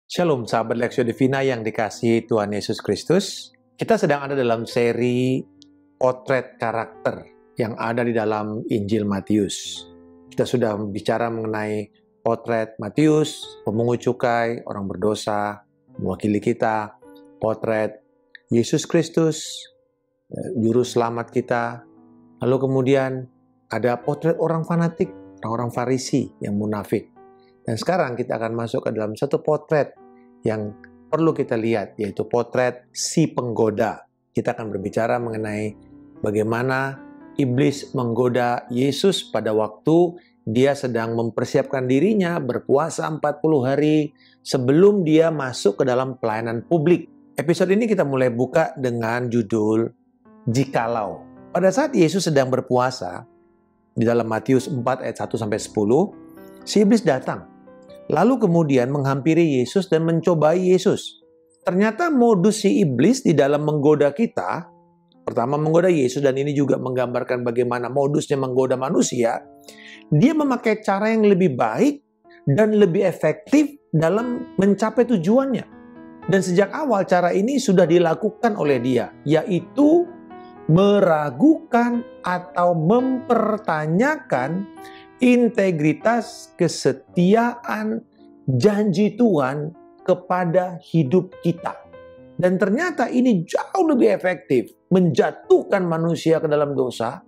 Shalom sahabat Lexio Divina yang dikasihi Tuhan Yesus Kristus. Kita sedang ada dalam seri potret karakter yang ada di dalam Injil Matius. Kita sudah bicara mengenai potret Matius, pemungut cukai, orang berdosa, mewakili kita, potret Yesus Kristus, juru selamat kita. Lalu kemudian ada potret orang fanatik, orang-orang Farisi yang munafik. Dan sekarang kita akan masuk ke dalam satu potret yang perlu kita lihat, yaitu potret si penggoda. Kita akan berbicara mengenai bagaimana iblis menggoda Yesus pada waktu dia sedang mempersiapkan dirinya berpuasa 40 hari sebelum dia masuk ke dalam pelayanan publik. Episode ini kita mulai buka dengan judul Jikalau. Pada saat Yesus sedang berpuasa, di dalam Matius 4 ayat 1-10, si iblis datang. Lalu kemudian menghampiri Yesus dan mencobai Yesus. Ternyata modus si iblis di dalam menggoda kita, pertama menggoda Yesus, dan ini juga menggambarkan bagaimana modusnya menggoda manusia. Dia memakai cara yang lebih baik dan lebih efektif dalam mencapai tujuannya. Dan sejak awal cara ini sudah dilakukan oleh dia, yaitu meragukan atau mempertanyakan integritas, kesetiaan, janji Tuhan kepada hidup kita. Dan ternyata ini jauh lebih efektif menjatuhkan manusia ke dalam dosa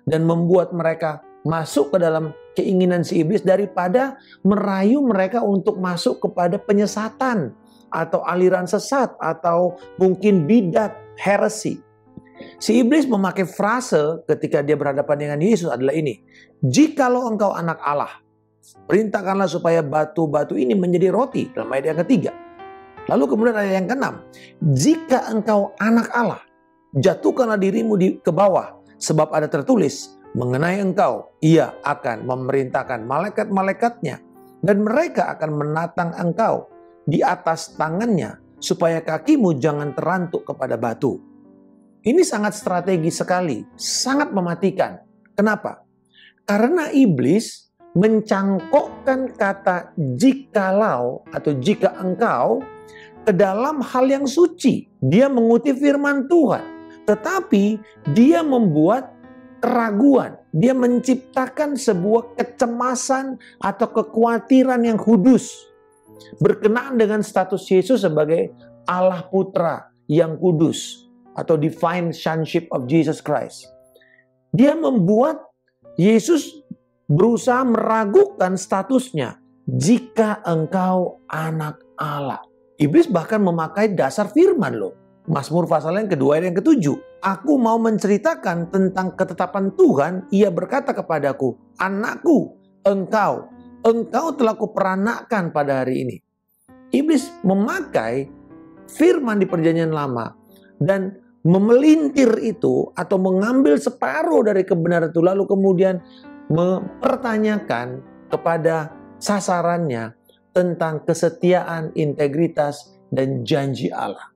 dan membuat mereka masuk ke dalam keinginan si iblis daripada merayu mereka untuk masuk kepada penyesatan atau aliran sesat atau mungkin bidat, heresi. Si iblis memakai frase ketika dia berhadapan dengan Yesus adalah ini. Jikalau engkau anak Allah, perintahkanlah supaya batu-batu ini menjadi roti. Dalam ayat yang ketiga. Lalu kemudian ayat yang keenam. Jika engkau anak Allah, jatuhkanlah dirimu ke bawah. Sebab ada tertulis, mengenai engkau, ia akan memerintahkan malaikat-malaikatnya. Dan mereka akan menatang engkau di atas tangannya, supaya kakimu jangan terantuk kepada batu. Ini sangat strategis sekali, sangat mematikan. Kenapa? Karena iblis mencangkokkan kata jikalau atau jika engkau ke dalam hal yang suci. Dia mengutip firman Tuhan. Tetapi dia membuat keraguan. Dia menciptakan sebuah kecemasan atau kekhawatiran yang kudus. Berkenaan dengan status Yesus sebagai Allah Putra yang kudus. Atau divine sonship of Jesus Christ. Dia membuat Yesus berusaha meragukan statusnya. Jika engkau anak Allah. Iblis bahkan memakai dasar firman loh. Mazmur pasal yang kedua ayat yang ketujuh. Aku mau menceritakan tentang ketetapan Tuhan. Ia berkata kepadaku, anakku, engkau telah kuperanakkan pada hari ini. Iblis memakai firman di perjanjian lama. Dan memelintir itu atau mengambil separuh dari kebenaran itu lalu kemudian mempertanyakan kepada sasarannya tentang kesetiaan, integritas, dan janji Allah.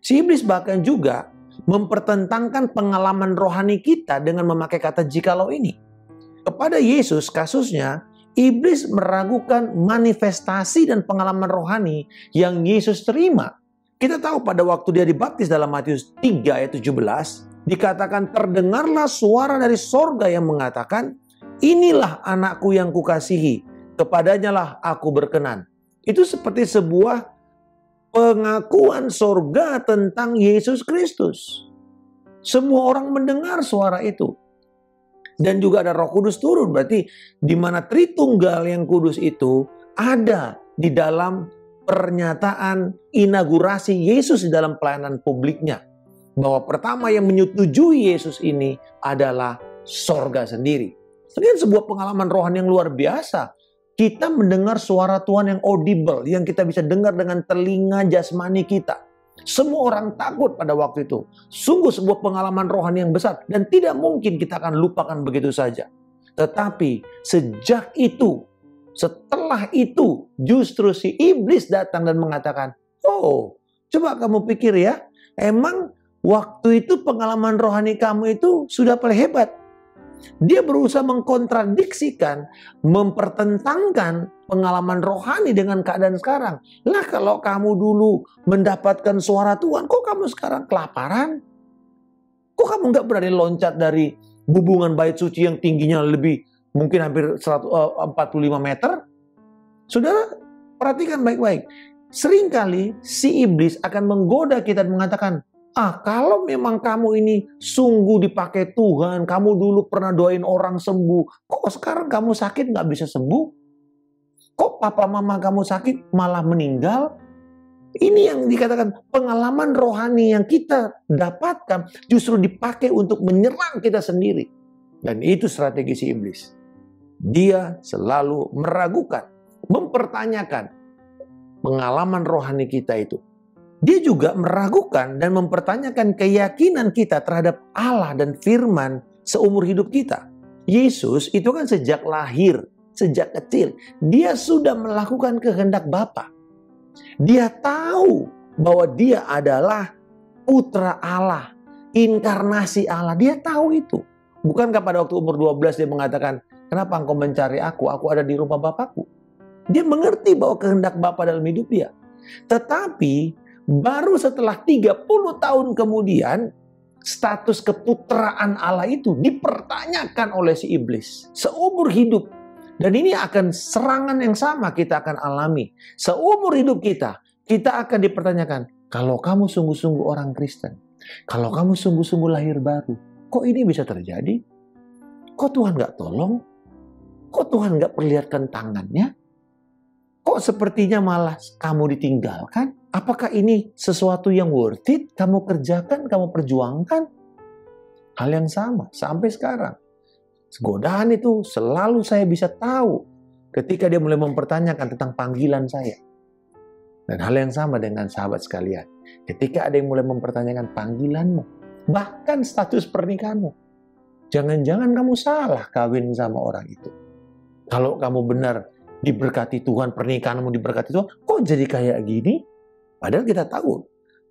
Si iblis bahkan juga mempertentangkan pengalaman rohani kita dengan memakai kata jikalau ini. Kepada Yesus kasusnya, iblis meragukan manifestasi dan pengalaman rohani yang Yesus terima. Kita tahu pada waktu dia dibaptis dalam Matius 3 ayat 17, dikatakan terdengarlah suara dari sorga yang mengatakan, inilah anakku yang kukasihi, kepadanya lah aku berkenan. Itu seperti sebuah pengakuan sorga tentang Yesus Kristus. Semua orang mendengar suara itu. Dan juga ada Roh Kudus turun, berarti di mana Tritunggal yang kudus itu ada di dalam pernyataan inaugurasi Yesus di dalam pelayanan publiknya. Bahwa pertama yang menyetujui Yesus ini adalah sorga sendiri. Ini sebuah pengalaman rohani yang luar biasa. Kita mendengar suara Tuhan yang audible, yang kita bisa dengar dengan telinga jasmani kita. Semua orang takut pada waktu itu. Sungguh sebuah pengalaman rohani yang besar. Dan tidak mungkin kita akan lupakan begitu saja. Tetapi sejak itu, setelah itu justru si iblis datang dan mengatakan, oh coba kamu pikir ya, emang waktu itu pengalaman rohani kamu itu sudah paling hebat. Dia berusaha mengkontradiksikan, mempertentangkan pengalaman rohani dengan keadaan sekarang. Lah kalau kamu dulu mendapatkan suara Tuhan, kok kamu sekarang kelaparan? Kok kamu nggak berani loncat dari hubungan bait suci yang tingginya lebih mungkin hampir 45 meter? Saudara, perhatikan baik-baik. Seringkali si iblis akan menggoda kita dan mengatakan, kalau memang kamu ini sungguh dipakai Tuhan, kamu dulu pernah doain orang sembuh, kok sekarang kamu sakit nggak bisa sembuh? Kok papa mama kamu sakit malah meninggal? Ini yang dikatakan pengalaman rohani yang kita dapatkan justru dipakai untuk menyerang kita sendiri. Dan itu strategi si iblis. Dia selalu meragukan, mempertanyakan pengalaman rohani kita itu. Dia juga meragukan dan mempertanyakan keyakinan kita terhadap Allah dan firman seumur hidup kita. Yesus itu kan sejak lahir, sejak kecil, dia sudah melakukan kehendak Bapa. Dia tahu bahwa dia adalah putra Allah, inkarnasi Allah. Dia tahu itu. Bukankah pada waktu umur 12 dia mengatakan, kenapa engkau mencari aku? Aku ada di rumah Bapakku. Dia mengerti bahwa kehendak Bapa dalam hidup dia. Tetapi baru setelah 30 tahun kemudian, status keputraan Allah itu dipertanyakan oleh si iblis. Seumur hidup. Dan ini akan serangan yang sama kita akan alami. Seumur hidup kita akan dipertanyakan, kalau kamu sungguh-sungguh orang Kristen, kalau kamu sungguh-sungguh lahir baru, kok ini bisa terjadi? Kok Tuhan nggak tolong? Kok Tuhan nggak perlihatkan tangannya? Kok sepertinya malah kamu ditinggalkan? Apakah ini sesuatu yang worth it? Kamu kerjakan, kamu perjuangkan? Hal yang sama sampai sekarang. Godaan itu selalu saya bisa tahu ketika dia mulai mempertanyakan tentang panggilan saya. Dan hal yang sama dengan sahabat sekalian. Ketika ada yang mulai mempertanyakan panggilanmu, bahkan status pernikahanmu. Jangan-jangan kamu salah kawin sama orang itu. Kalau kamu benar diberkati Tuhan, pernikahanmu diberkati Tuhan, kok jadi kayak gini? Padahal kita tahu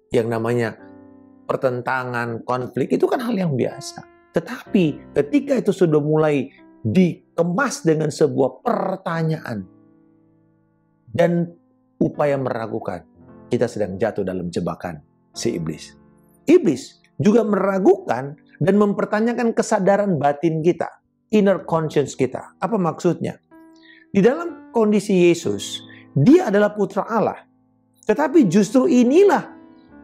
yang namanya pertentangan, konflik itu kan hal yang biasa. Tetapi ketika itu sudah mulai dikemas dengan sebuah pertanyaan dan upaya meragukan, kita sedang jatuh dalam jebakan si iblis. Iblis juga meragukan dan mempertanyakan kesadaran batin kita, inner conscience kita. Apa maksudnya? Di dalam kondisi Yesus, dia adalah putra Allah. Tetapi justru inilah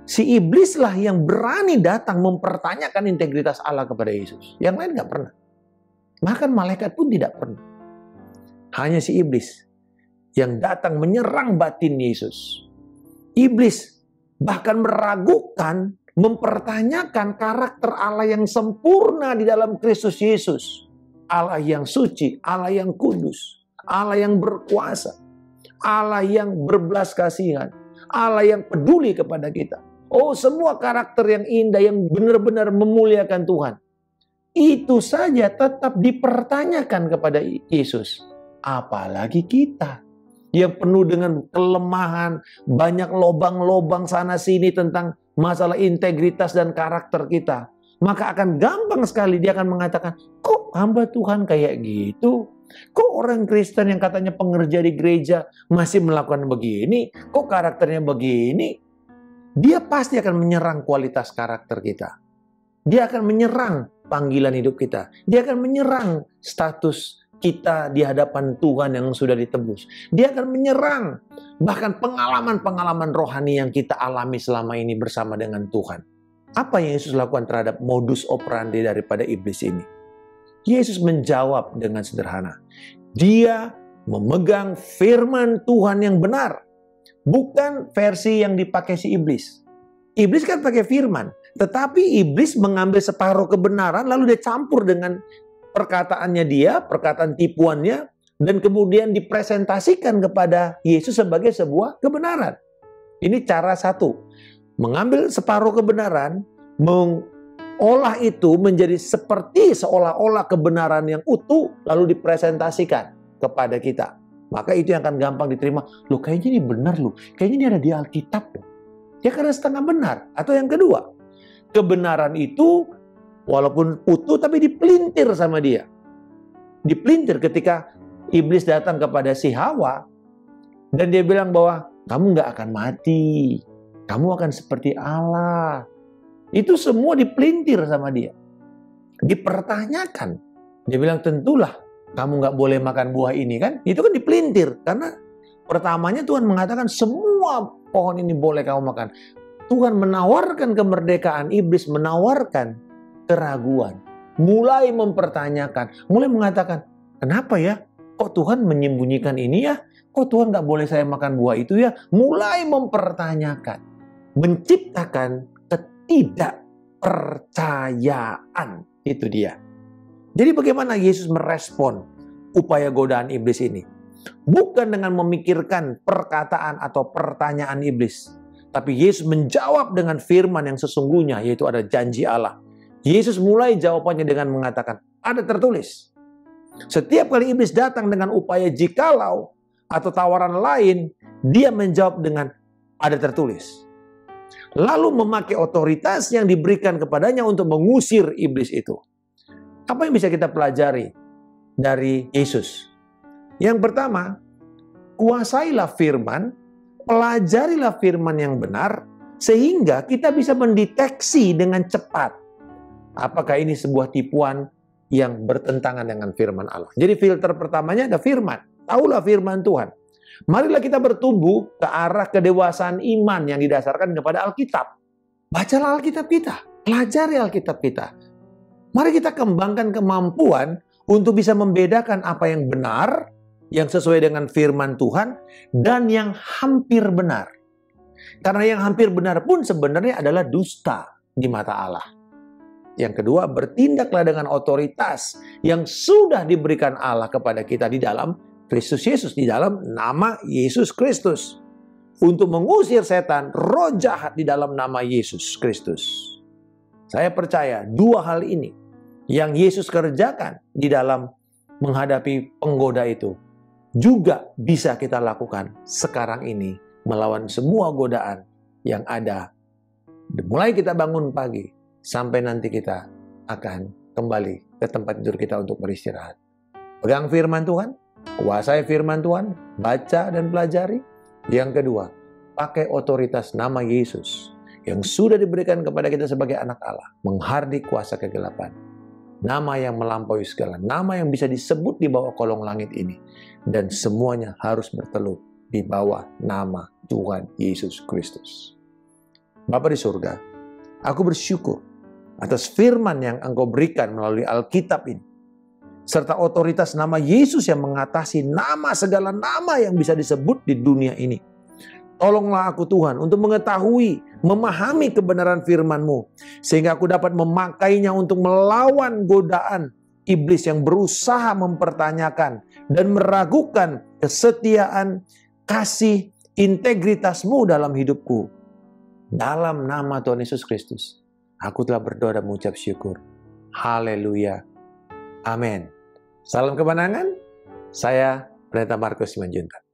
si iblislah yang berani datang mempertanyakan integritas Allah kepada Yesus. Yang lain nggak pernah. Bahkan malaikat pun tidak pernah. Hanya si iblis yang datang menyerang batin Yesus. Iblis bahkan meragukan, mempertanyakan karakter Allah yang sempurna di dalam Kristus Yesus. Allah yang suci, Allah yang kudus, Allah yang berkuasa, Allah yang berbelas kasihan, Allah yang peduli kepada kita. Oh, semua karakter yang indah, yang benar-benar memuliakan Tuhan. Itu saja tetap dipertanyakan kepada Yesus. Apalagi kita yang penuh dengan kelemahan, banyak lobang-lobang sana-sini tentang masalah integritas dan karakter kita. Maka akan gampang sekali dia akan mengatakan, kok hamba Tuhan kayak gitu? Kok orang Kristen yang katanya pengerja di gereja masih melakukan begini? Kok karakternya begini? Dia pasti akan menyerang kualitas karakter kita. Dia akan menyerang panggilan hidup kita. Dia akan menyerang status kita di hadapan Tuhan yang sudah ditebus. Dia akan menyerang bahkan pengalaman-pengalaman rohani yang kita alami selama ini bersama dengan Tuhan. Apa yang Yesus lakukan terhadap modus operandi daripada iblis ini? Yesus menjawab dengan sederhana. Dia memegang firman Tuhan yang benar. Bukan versi yang dipakai si iblis. Iblis kan pakai firman. Tetapi iblis mengambil separuh kebenaran lalu dia campur dengan perkataannya dia, perkataan tipuannya. Dan kemudian dipresentasikan kepada Yesus sebagai sebuah kebenaran. Ini cara satu. Mengambil separuh kebenaran, mengolah itu menjadi seperti seolah-olah kebenaran yang utuh lalu dipresentasikan kepada kita. Maka itu yang akan gampang diterima. Loh, kayaknya ini benar loh. Kayaknya ini ada di Alkitab loh. Ya karena setengah benar. Atau yang kedua, kebenaran itu Walaupun utuh tapi dipelintir sama dia. Dipelintir ketika iblis datang kepada si Hawa. Dan dia bilang bahwa kamu nggak akan mati. Kamu akan seperti Allah. Itu semua dipelintir sama dia. Dipertanyakan. Dia bilang tentulah kamu nggak boleh makan buah ini kan. Itu kan dipelintir. Karena pertamanya Tuhan mengatakan semua pohon ini boleh kamu makan. Tuhan menawarkan kemerdekaan, iblis menawarkan keraguan. Mulai mempertanyakan, mulai mengatakan, kenapa ya? Kok Tuhan menyembunyikan ini ya? Kok Tuhan nggak boleh saya makan buah itu ya? Mulai mempertanyakan. Menciptakan ketidakpercayaan. Itu dia. Jadi bagaimana Yesus merespon upaya godaan iblis ini? Bukan dengan memikirkan perkataan atau pertanyaan iblis. Tapi Yesus menjawab dengan firman yang sesungguhnya, yaitu ada janji Allah. Yesus mulai jawabannya dengan mengatakan, ada tertulis. Setiap kali iblis datang dengan upaya jikalau atau tawaran lain, dia menjawab dengan ada tertulis. Lalu memakai otoritas yang diberikan kepadanya untuk mengusir iblis itu. Apa yang bisa kita pelajari dari Yesus? Yang pertama, kuasailah firman, pelajarilah firman yang benar, sehingga kita bisa mendeteksi dengan cepat apakah ini sebuah tipuan yang bertentangan dengan firman Allah. Jadi filter pertamanya ada firman. Taulah firman Tuhan. Marilah kita bertumbuh ke arah kedewasaan iman yang didasarkan kepada Alkitab. Bacalah Alkitab kita, pelajari Alkitab kita. Mari kita kembangkan kemampuan untuk bisa membedakan apa yang benar, yang sesuai dengan firman Tuhan, dan yang hampir benar. Karena yang hampir benar pun sebenarnya adalah dusta di mata Allah. Yang kedua, bertindaklah dengan otoritas yang sudah diberikan Allah kepada kita di dalam Kristus Yesus, di dalam nama Yesus Kristus. Untuk mengusir setan, roh jahat di dalam nama Yesus Kristus. Saya percaya dua hal ini yang Yesus kerjakan di dalam menghadapi penggoda itu juga bisa kita lakukan sekarang ini melawan semua godaan yang ada. Mulai kita bangun pagi sampai nanti kita akan kembali ke tempat tidur kita untuk beristirahat. Pegang firman Tuhan, kuasai firman Tuhan, baca dan pelajari. Yang kedua, pakai otoritas nama Yesus yang sudah diberikan kepada kita sebagai anak Allah, menghardik kuasa kegelapan. Nama yang melampaui segala, nama yang bisa disebut di bawah kolong langit ini. Dan semuanya harus bertelut di bawah nama Tuhan Yesus Kristus. Bapa di surga, aku bersyukur atas firman yang Engkau berikan melalui Alkitab ini. Serta otoritas nama Yesus yang mengatasi nama segala nama yang bisa disebut di dunia ini. Tolonglah aku Tuhan untuk mengetahui, memahami kebenaran firman-Mu. Sehingga aku dapat memakainya untuk melawan godaan iblis yang berusaha mempertanyakan dan meragukan kesetiaan, kasih, integritas-Mu dalam hidupku. Dalam nama Tuhan Yesus Kristus, aku telah berdoa dan mengucap syukur. Haleluya. Amin. Salam kemenangan. Saya Pendeta Markus Simanjuntak.